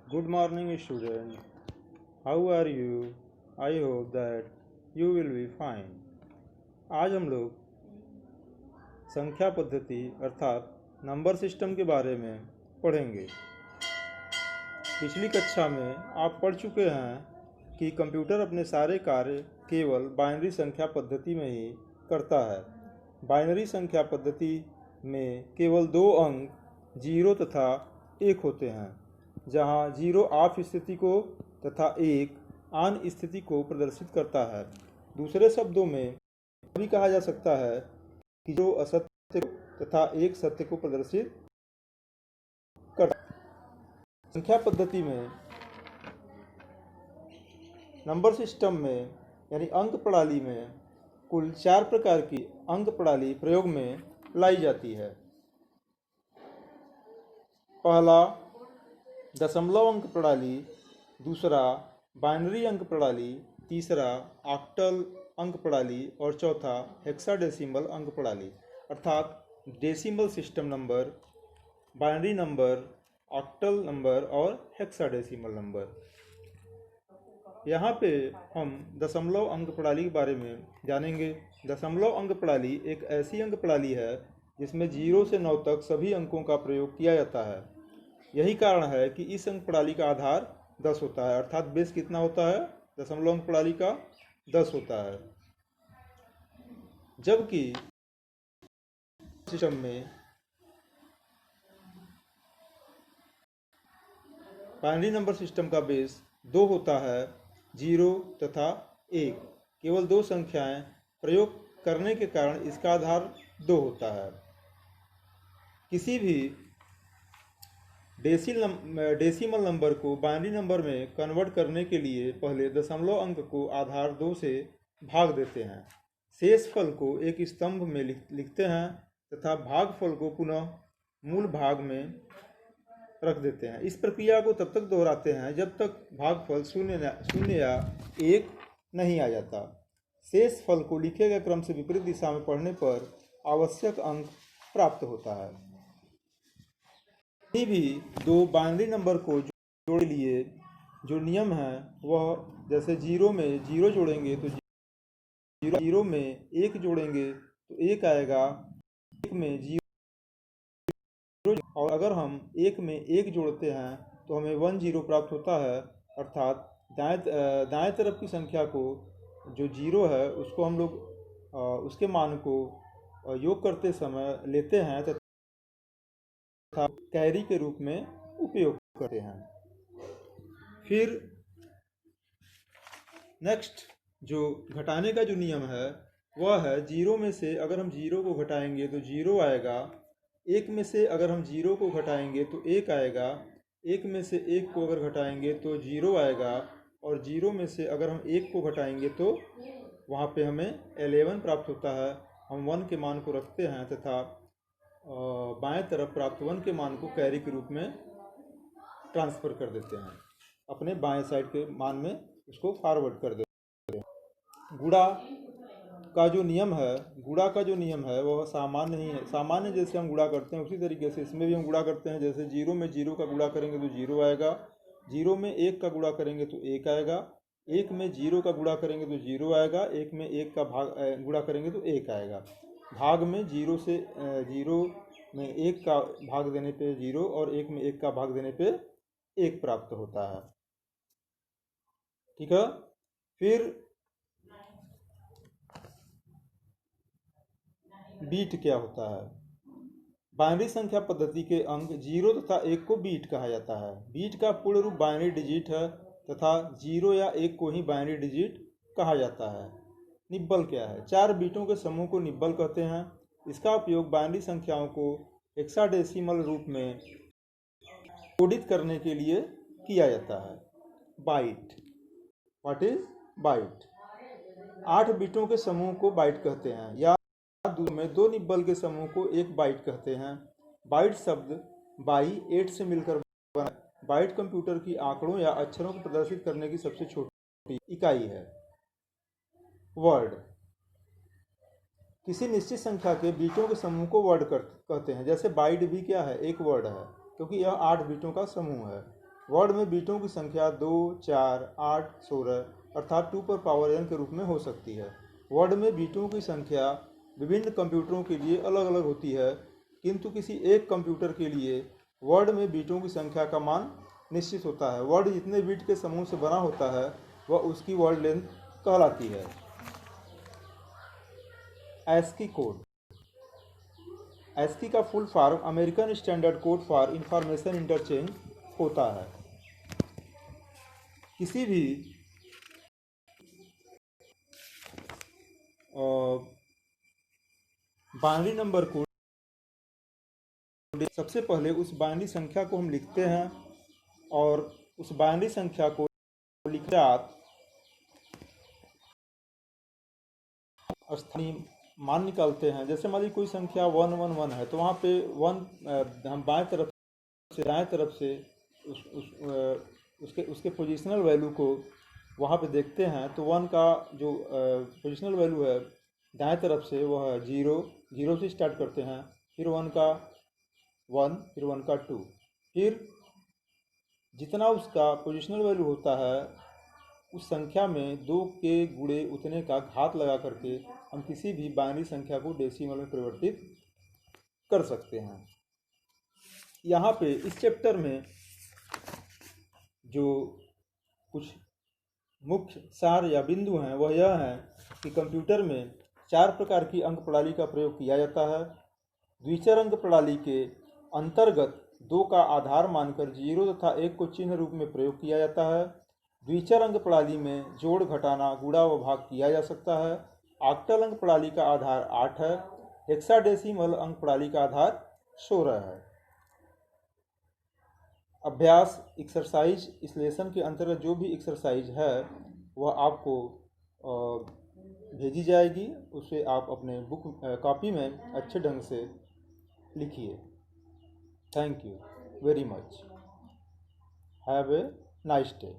Good morning, student. How are you? I hope that you will be fine. आज हम लोग संख्या पद्धति अर्थात नंबर सिस्टम के बारे में पढ़ेंगे। पिछली कक्षा में आप पढ़ चुके हैं कि कंप्यूटर अपने सारे कार्य केवल बाइनरी संख्या पद्धति में ही करता है। बाइनरी संख्या पद्धति में केवल दो अंक 0 तथा 1 होते हैं, जहां 0 ऑफ स्थिति को तथा 1 ऑन स्थिति को प्रदर्शित करता है। दूसरे शब्दों में भी कहा जा सकता है कि 0 असत्य तथा 1 सत्य को प्रदर्शित करता है। संख्या पद्धति में नंबर सिस्टम में यानी अंक प्रणाली में कुल 4 प्रकार की अंक प्रणाली प्रयोग में लाई जाती है। पहला दशमलव अंक प्रणाली, दूसरा बाइनरी अंक प्रणाली, तीसरा ऑक्टल अंक प्रणाली और चौथा हेक्साडेसिमल अंक प्रणाली अर्थात decimal system number, binary number, octal number और हेक्साडेसिमल नंबर। यहाँ पे हम दशमलव अंक प्रणाली के बारे में जानेंगे। दशमलव अंक प्रणाली एक ऐसी अंक प्रणाली है जिसमें 0 से 9 तक सभी अंकों का प्रयोग किया जाता है। यही कारण है कि इस अंक प्रणाली का आधार 10 होता है, अर्थात बेस कितना होता है दशमलव अंक प्रणाली का 10 होता है। जबकि सिस्टम में बाइनरी नंबर सिस्टम का बेस 2 होता है, 0 तथा 1। केवल दो संख्याएं प्रयोग करने के कारण इसका आधार 2 होता है। किसी भी डेसिमल नंबर को बाइनरी नंबर में कन्वर्ट करने के लिए पहले दशमलव अंक को आधार 2 से भाग देते हैं, शेष फल को एक स्तंभ में लिखते हैं तथा भागफल को पुनः मूल भाग में रख देते हैं। इस प्रक्रिया को तब तक दोहराते हैं जब तक भागफल शून्य या 1 नहीं आ जाता। शेष फल को लिखे गए क्रम से विपरीत दिशा में पढ़ने पर आवश्यक अंक प्राप्त होता है। कभी भी दो बाइनरी नंबर को जोड़ने के लिए जो नियम है वह जैसे 0 में 0 जोड़ेंगे तो 0 में 1 जोड़ेंगे तो 1 आएगा, 1 में 0 और अगर हम 1 में 1 जोड़ते हैं तो हमें 1 0 प्राप्त होता है। अर्थात दाएं तरफ की संख्या को जो 0 है उसको हम लोग उसके मान को योग करते समय लेते हैं तथा कैरी के रूप में उपयोग करते हैं। फिर नेक्स्ट जो घटाने का जो नियम है वह है 0 में से अगर हम 0 को घटाएंगे तो 0 आएगा, 1 में से अगर हम 0 को घटाएंगे तो 1 आएगा, 1 में से 1 को अगर घटाएंगे तो 0 आएगा और 0 में से अगर हम 1 को घटाएंगे तो वहाँ पे हमें 11 प्राप्त होता है। हम 1 के मान को रखते हैं तथा बाएं तरफ प्राप्त 1 के मान को कैरी के रूप में ट्रांसफ़र कर देते हैं, अपने बाएं साइड के मान में उसको फॉरवर्ड कर देते हैं। गुणा का जो नियम है वह सामान्य नहीं है। सामान्य जैसे हम गुणा करते हैं उसी तरीके से इसमें भी हम गुणा करते हैं। जैसे 0 में 0 का गुणा करेंगे तो 0 आएगा, 0 में 1 का गुणा करेंगे तो 1 आएगा, 1 में 0 का गुणा करेंगे तो 0 आएगा, 1 में 1 का गुणा करेंगे तो 1 आएगा। भाग में 0 में 1 का भाग देने पे 0 और 1 में 1 का भाग देने पे 1 प्राप्त होता है। ठीक है। फिर बीट क्या होता है? बाइनरी संख्या पद्धति के अंक 0 तथा 1 को बीट कहा जाता है। बीट का पूर्ण रूप बाइनरी डिजिट है तथा 0 या 1 को ही बाइनरी डिजिट कहा जाता है। निब्बल क्या है? 4 बीटों के समूह को निब्बल कहते हैं। इसका उपयोग बाइनरी संख्याओं को हेक्साडेसिमल रूप में कोडित करने के लिए किया जाता है। Byte, what is byte? 8 बीटों के समूह को बाइट कहते हैं या में 2 निब्बल के समूह को एक बाइट कहते हैं। बाइट शब्द बाई 8 से मिलकर बना। बाइट कंप्यूटर की आंकड़ों या अक्षरों को प्रदर्शित करने की सबसे छोटी इकाई है। वर्ड, किसी निश्चित संख्या के बीटों के समूह को वर्ड कहते हैं। जैसे बाइट भी क्या है? एक वर्ड है, क्योंकि यह 8 बीटों का समूह है। वर्ड में बीटों की संख्या 2, 4, 8, 16 अर्थात 2 पर पावर n के रूप में हो सकती है। वर्ड में बीटों की संख्या विभिन्न कंप्यूटरों के लिए अलग अलग होती है, किंतु किसी एक कंप्यूटर के लिए वर्ड में बीटों की संख्या का मान निश्चित होता है। वर्ड जितने बीट के समूह से बना होता है वह उसकी वर्ड लेंथ कहलाती है। ASCII code. ASCII का full form American standard code for information interchange होता है। किसी भी बाइनरी नंबर को सबसे पहले उस बाइनरी संख्या को हम लिखते हैं और उस बाइनरी संख्या को लिखते स्थानीय मान निकालते हैं। जैसे मान लीजिए कोई संख्या 111 है तो वहाँ पे 1 हम बाएं तरफ से दाएं तरफ से उसके पोजिशनल वैल्यू को वहाँ पे देखते हैं तो 1 का जो पोजिशनल वैल्यू है दाएं तरफ से वह है 0, 0 से स्टार्ट करते हैं, फिर 1 का 1, फिर 1 का 2, फिर जितना उसका पोजिशनल वैल्यू होता है उस संख्या में 2 के गुणे उतने का घात लगा करके हम किसी भी बाइनरी संख्या को डेसिमल में परिवर्तित कर सकते हैं। यहाँ पे इस चैप्टर में जो कुछ मुख्य सार या बिंदु हैं वह यह है कि कंप्यूटर में 4 प्रकार की अंक प्रणाली का प्रयोग किया जाता है। द्विचर अंक प्रणाली के अंतर्गत 2 का आधार मानकर 0 तथा 1 को चिन्ह रूप में प्रयोग किया जाता है। द्विचर अंक प्रणाली में जोड़, घटाना, गुणा व भाग किया जा सकता है। ऑक्टल अंक प्रणाली का आधार 8 है। हेक्साडेसिमल अंक प्रणाली का आधार 16 है। अभ्यास एक्सरसाइज इस लेसन के अंतर्गत जो भी एक्सरसाइज है वह आपको भेजी जाएगी, उसे आप अपने बुक कॉपी में अच्छे ढंग से लिखिए। Thank you very much. Have a nice day.